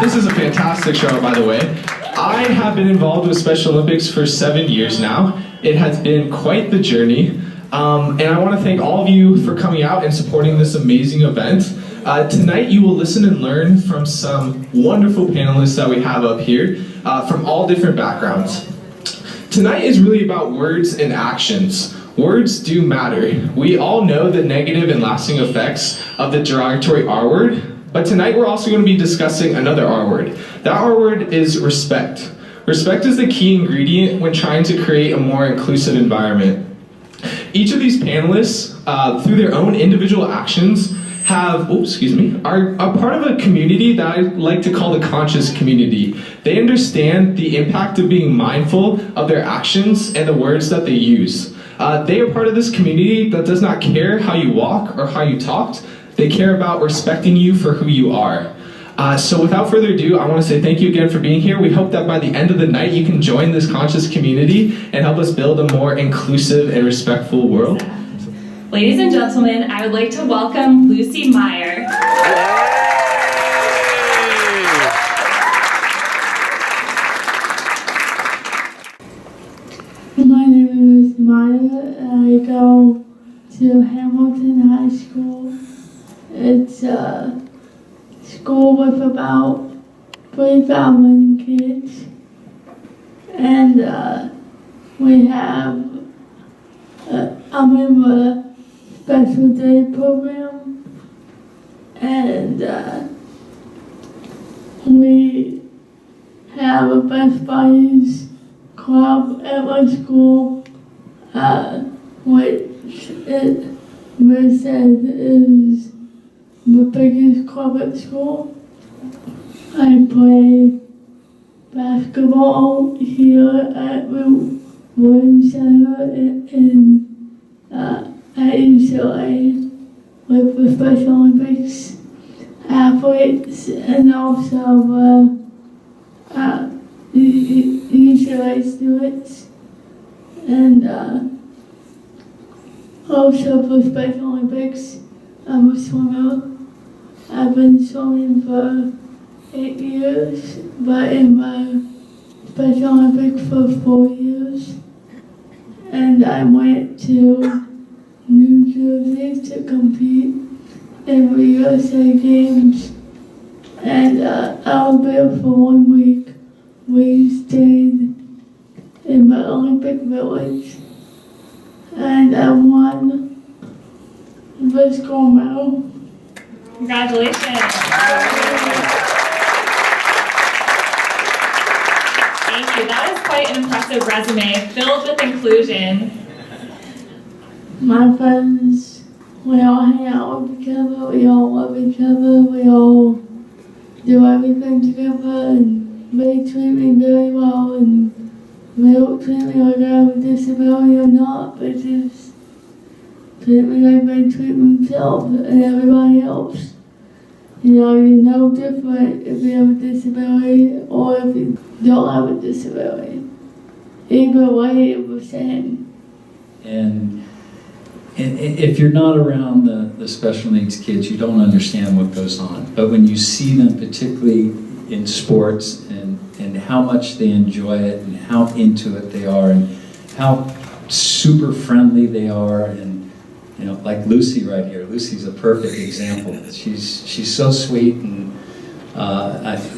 This is a fantastic show, by the way. I have been involved with Special Olympics for 7 years now. It has been quite the journey. And I want to thank all of you for coming out and supporting this amazing event. Tonight you will listen and learn from some wonderful panelists that we have up here from all different backgrounds. Tonight is really about words and actions. Words do matter. We all know the negative and lasting effects of the derogatory R word, but tonight we're also going to be discussing another R word. That R word is respect. Respect is the key ingredient when trying to create a more inclusive environment. Each of these panelists, through their own individual actions, are a part of a community that I like to call the conscious community. They understand the impact of being mindful of their actions and the words that they use. They are part of this community that does not care how you walk or how you talked. They care about respecting you for who you are. So without further ado, I want to say thank you again for being here. We hope that by the end of the night you can join this conscious community and help us build a more inclusive and respectful world. Ladies and gentlemen, I would like to welcome Lucy Meyer. My name is Meyer, and I go to Hamilton High School. It's a school with about 3,000 kids, and we have I'm in the special day program, and we have a Best Buddies club at my school, which is the biggest club at school. I play basketball here at the Williams Center at UCLA with the Special Olympics athletes, and also UCLA students, and also for Special Olympics, I'm a swimmer. I've been swimming for 8 years, but in my Special Olympics for 4 years. And I went to New Jersey to compete in the USA Games. And I was there for 1 week. We stayed in the Olympic Village, and I won the gold medal. Congratulations. Thank you. That is quite an impressive resume, filled with inclusion. My friends, we all hang out with each other, we all love each other, we all do everything together, and they treat me very well, and they don't treat me like I have a disability or not, but just treat me like they treat themselves and everybody else. You know, you're no different if you have a disability or if you don't have a disability. Either way, it's the same. And if you're not around the special needs kids, you don't understand what goes on. But when you see them, particularly in sports, and how much they enjoy it, and how into it they are, and how super friendly they are, and you know, like Lucy right here. Lucy's a perfect example. She's so sweet and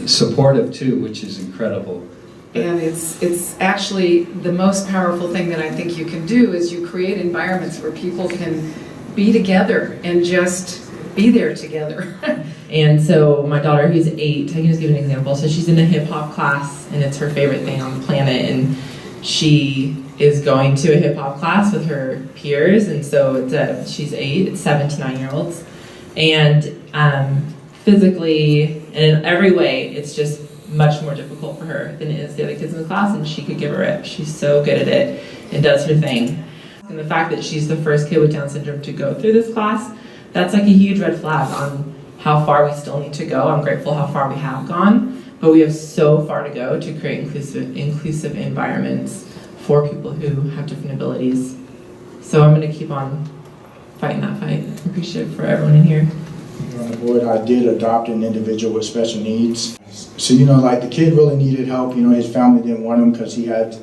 supportive too, which is incredible. And it's actually the most powerful thing that I think you can do is you create environments where people can be together and just be there together. And so my daughter, who's 8, I can just give an example. So she's in a hip hop class, and it's her favorite thing on the planet. And she is going to a hip hop class with her peers. And so she's 8, it's 7 to 9-year-olds. And physically and in every way, it's just much more difficult for her than it is the other kids in the class, and she could give a rip. She's so good at it and does her thing. And the fact that she's the first kid with Down syndrome to go through this class, that's like a huge red flag on how far we still need to go. I'm grateful how far we have gone, but we have so far to go to create inclusive environments for people who have different abilities. So I'm going to keep on fighting that fight. I'm appreciative for everyone in here. on the board, I did adopt an individual with special needs. So, you know, like the kid really needed help. You know, his family didn't want him because he had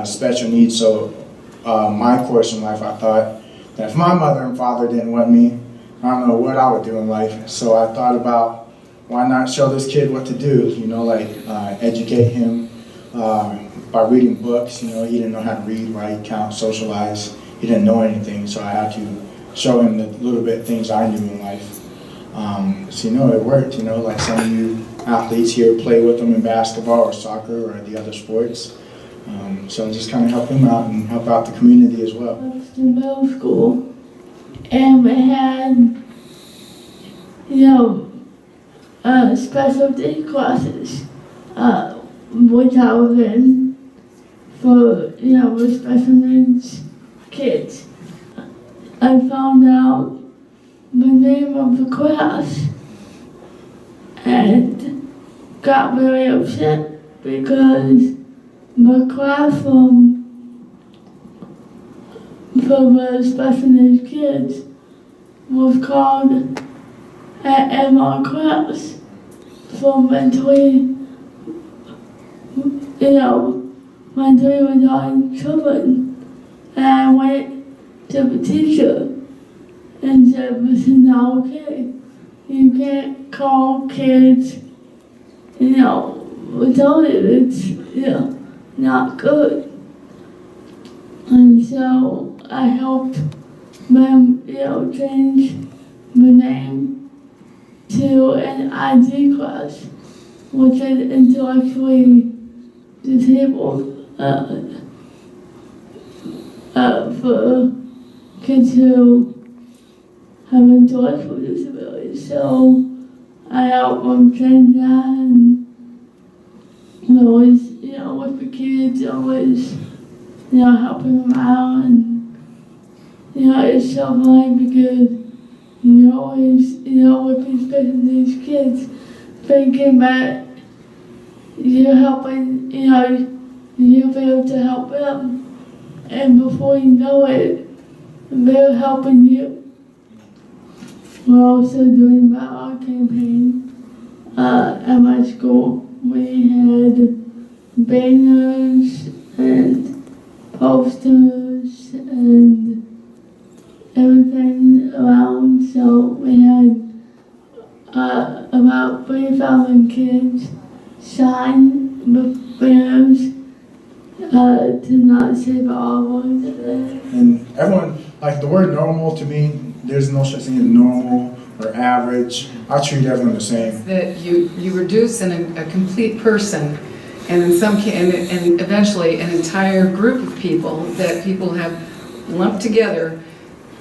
special needs. So my course in life, I thought that if my mother and father didn't want me, I don't know what I would do in life. So I thought about why not show this kid what to do, you know, like educate him by reading books. You know, he didn't know how to read, write, count, socialize. He didn't know anything, so I had to show him the little bit things I knew in life. So, you know, it worked. You know, like some of you athletes here play with them in basketball or soccer or the other sports. So just kind of help him out and help out the community as well. I was in middle school, and we had, you know, special day classes, which I was in for, you know, with special needs kids. I found out the name of the class and got very upset because the classroom for the special needs kids was called an MR class for mentally, you know, mentally retarded children. And I went to the teacher and said, this is not okay. You can't call kids, you know, retarded. It's, you know, not good. And so I helped them, you know, change the name to an ID class, which is intellectually disabled, for kids who have intellectual disabilities. So I help them change that, and always, you know, with the kids, always, you know, helping them out. And, you know, it's so funny because you always, you know, with these special needs kids, thinking that you're helping, you know, you'll be able to help them. And before you know it, they're helping you. We're also doing the our campaign at my school. We had banners and posters and everything around. So we had about 3,000 kids sign the banners to not say the R word. And everyone, like the word normal to me, there's no such thing as normal or average. I treat everyone the same. That you reduce a complete person, and in some and eventually an entire group of people that people have lumped together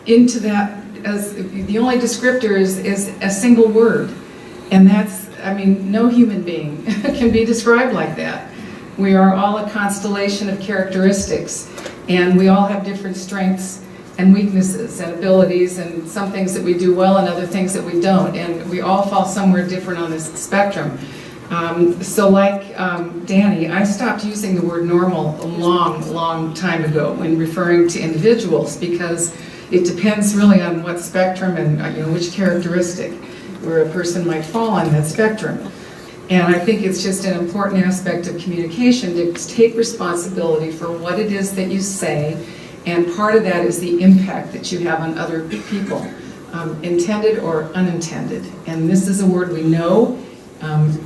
into that, as the only descriptor is a single word. And that's, I mean, no human being can be described like that. We are all a constellation of characteristics, and we all have different strengths and weaknesses and abilities, and some things that we do well and other things that we don't, and we all fall somewhere different on this spectrum. So like Danny, I stopped using the word normal a long time ago when referring to individuals, because it depends really on what spectrum and you know, which characteristic where a person might fall on that spectrum. And I think it's just an important aspect of communication to take responsibility for what it is that you say, and part of that is the impact that you have on other people, intended or unintended. And this is a word we know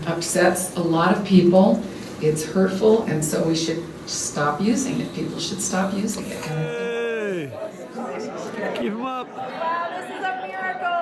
upsets a lot of people. It's hurtful, and so we should stop using it. People should stop using it. Hey! Keep 'em up! Wow, this is a miracle!